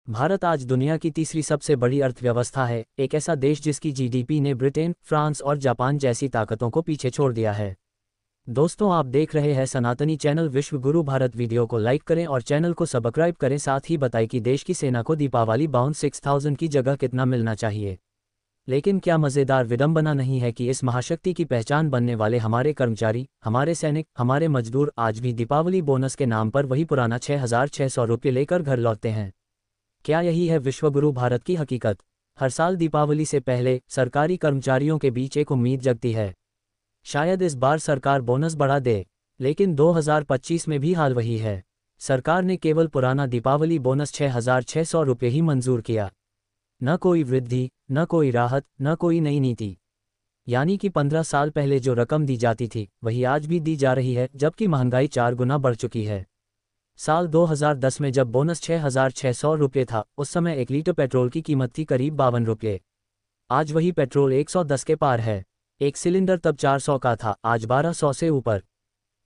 भारत आज दुनिया की तीसरी सबसे बड़ी अर्थव्यवस्था है, एक ऐसा देश जिसकी जीडीपी ने ब्रिटेन, फ्रांस और जापान जैसी ताकतों को पीछे छोड़ दिया है। दोस्तों, आप देख रहे हैं सनातनी चैनल विश्व गुरु भारत। वीडियो को लाइक करें और चैनल को सब्सक्राइब करें। साथ ही बताएं कि देश की सेना को दीपावली बाउंड 6000 की जगह कितना मिलना चाहिए। लेकिन क्या मज़ेदार विडंबना नहीं है कि इस महाशक्ति की पहचान बनने वाले हमारे कर्मचारी, हमारे सैनिक, हमारे मजदूर आज भी दीपावली बोनस के नाम पर वही पुराना 6600 रुपये लेकर घर लौटते हैं। क्या यही है विश्वगुरु भारत की हकीकत? हर साल दीपावली से पहले सरकारी कर्मचारियों के बीच एक उम्मीद जगती है, शायद इस बार सरकार बोनस बढ़ा दे। लेकिन 2025 में भी हाल वही है। सरकार ने केवल पुराना दीपावली बोनस 6600 रुपये ही मंजूर किया। न कोई वृद्धि, न कोई राहत, न कोई नई नीति। यानी कि 15 साल पहले जो रकम दी जाती थी वही आज भी दी जा रही है, जबकि महंगाई 4 गुना बढ़ चुकी है। साल 2010 में जब बोनस 6600 रुपये था, उस समय 1 लीटर पेट्रोल की कीमत थी करीब 52 रुपये। आज वही पेट्रोल 110 के पार है। एक सिलेंडर तब 400 का था, आज 1200 से ऊपर।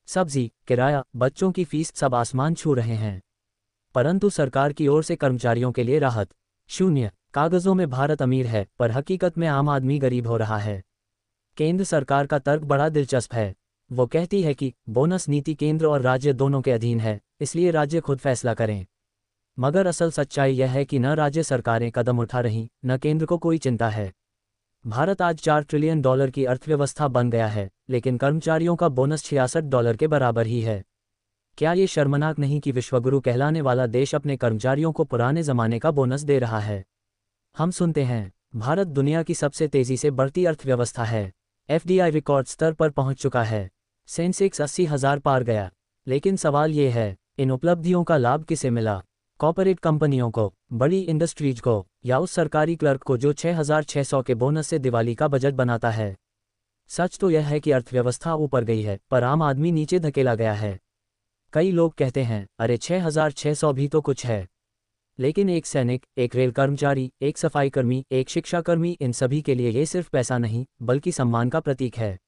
सब्जी, किराया, बच्चों की फीस सब आसमान छू रहे हैं। परंतु सरकार की ओर से कर्मचारियों के लिए राहत शून्य। कागजों में भारत अमीर है, पर हकीकत में आम आदमी गरीब हो रहा है। केंद्र सरकार का तर्क बड़ा दिलचस्प है। वो कहती है कि बोनस नीति केंद्र और राज्य दोनों के अधीन है, इसलिए राज्य खुद फैसला करें। मगर असल सच्चाई यह है कि न राज्य सरकारें कदम उठा रहीं, न केंद्र को कोई चिंता है। भारत आज $4 ट्रिलियन की अर्थव्यवस्था बन गया है, लेकिन कर्मचारियों का बोनस $66 के बराबर ही है। क्या ये शर्मनाक नहीं कि विश्वगुरु कहलाने वाला देश अपने कर्मचारियों को पुराने जमाने का बोनस दे रहा है? हम सुनते हैं, भारत दुनिया की सबसे तेजी से बढ़ती अर्थव्यवस्था है। एफडीआई रिकॉर्ड स्तर पर पहुंच चुका है। सेंसेक्स 80,000 पार गया। लेकिन सवाल ये है, इन उपलब्धियों का लाभ किसे मिला? कॉर्पोरेट कंपनियों को, बड़ी इंडस्ट्रीज को, या उस सरकारी क्लर्क को जो 6600 के बोनस से दिवाली का बजट बनाता है? सच तो यह है कि अर्थव्यवस्था ऊपर गई है, पर आम आदमी नीचे धकेला गया है। कई लोग कहते हैं, अरे 6600 भी तो कुछ है। लेकिन एक सैनिक, एक रेल कर्मचारी, एक सफाईकर्मी, एक शिक्षाकर्मी, इन सभी के लिए ये सिर्फ पैसा नहीं, बल्कि सम्मान का प्रतीक है।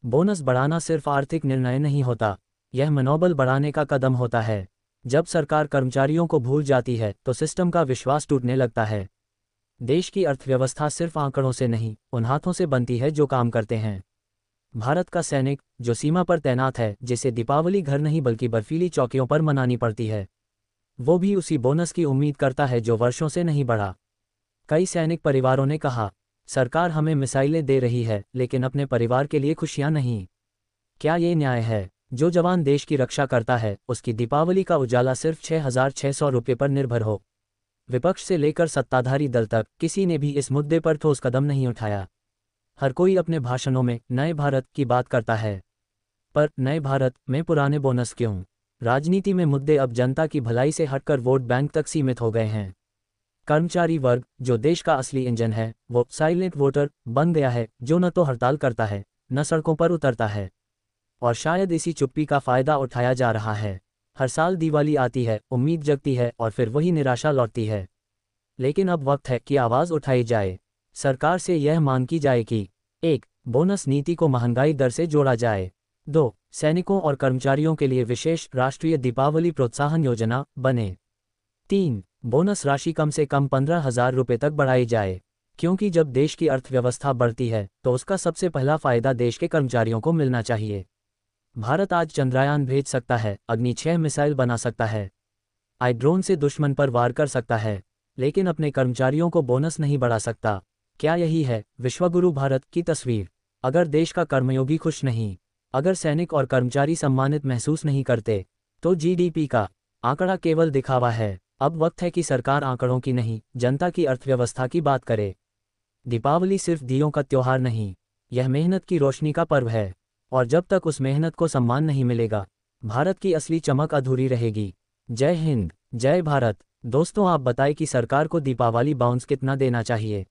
बोनस बढ़ाना सिर्फ आर्थिक निर्णय नहीं होता, यह मनोबल बढ़ाने का कदम होता है। जब सरकार कर्मचारियों को भूल जाती है तो सिस्टम का विश्वास टूटने लगता है। देश की अर्थव्यवस्था सिर्फ आंकड़ों से नहीं, उन हाथों से बनती है जो काम करते हैं। भारत का सैनिक, जो सीमा पर तैनात है, जिसे दीपावली घर नहीं बल्कि बर्फीली चौकियों पर मनानी पड़ती है, वो भी उसी बोनस की उम्मीद करता है जो वर्षों से नहीं बढ़ा। कई सैनिक परिवारों ने कहा, सरकार हमें मिसाइलें दे रही है, लेकिन अपने परिवार के लिए खुशियां नहीं। क्या ये न्याय है? जो जवान देश की रक्षा करता है, उसकी दीपावली का उजाला सिर्फ 6600 रुपये पर निर्भर हो। विपक्ष से लेकर सत्ताधारी दल तक किसी ने भी इस मुद्दे पर ठोस कदम नहीं उठाया। हर कोई अपने भाषणों में नए भारत की बात करता है, पर नए भारत में पुराने बोनस क्यों? राजनीति में मुद्दे अब जनता की भलाई से हटकर वोट बैंक तक सीमित हो गए हैं। कर्मचारी वर्ग, जो देश का असली इंजन है, वो साइलेंट वोटर बन गया है, जो न तो हड़ताल करता है, न सड़कों पर उतरता है। और शायद इसी चुप्पी का फायदा उठाया जा रहा है। हर साल दिवाली आती है, उम्मीद जगती है, और फिर वही निराशा लौटती है। लेकिन अब वक्त है कि आवाज़ उठाई जाए। सरकार से यह मांग की जाए कि 1. बोनस नीति को महंगाई दर से जोड़ा जाए। 2. सैनिकों और कर्मचारियों के लिए विशेष राष्ट्रीय दीपावली प्रोत्साहन योजना बने। 3. बोनस राशि कम से कम 15,000 रुपये तक बढ़ाई जाए, क्योंकि जब देश की अर्थव्यवस्था बढ़ती है तो उसका सबसे पहला फायदा देश के कर्मचारियों को मिलना चाहिए। भारत आज चंद्रयान भेज सकता है, अग्नि 6 मिसाइल बना सकता है, आई ड्रोन से दुश्मन पर वार कर सकता है, लेकिन अपने कर्मचारियों को बोनस नहीं बढ़ा सकता। क्या यही है विश्वगुरु भारत की तस्वीर? अगर देश का कर्मयोगी खुश नहीं, अगर सैनिक और कर्मचारी सम्मानित महसूस नहीं करते, तो जीडीपी का आंकड़ा केवल दिखावा है। अब वक्त है कि सरकार आंकड़ों की नहीं, जनता की अर्थव्यवस्था की बात करे। दीपावली सिर्फ दियों का त्योहार नहीं, यह मेहनत की रोशनी का पर्व है। और जब तक उस मेहनत को सम्मान नहीं मिलेगा, भारत की असली चमक अधूरी रहेगी। जय हिंद, जय भारत। दोस्तों, आप बताएं कि सरकार को दीपावली बाउंस कितना देना चाहिए।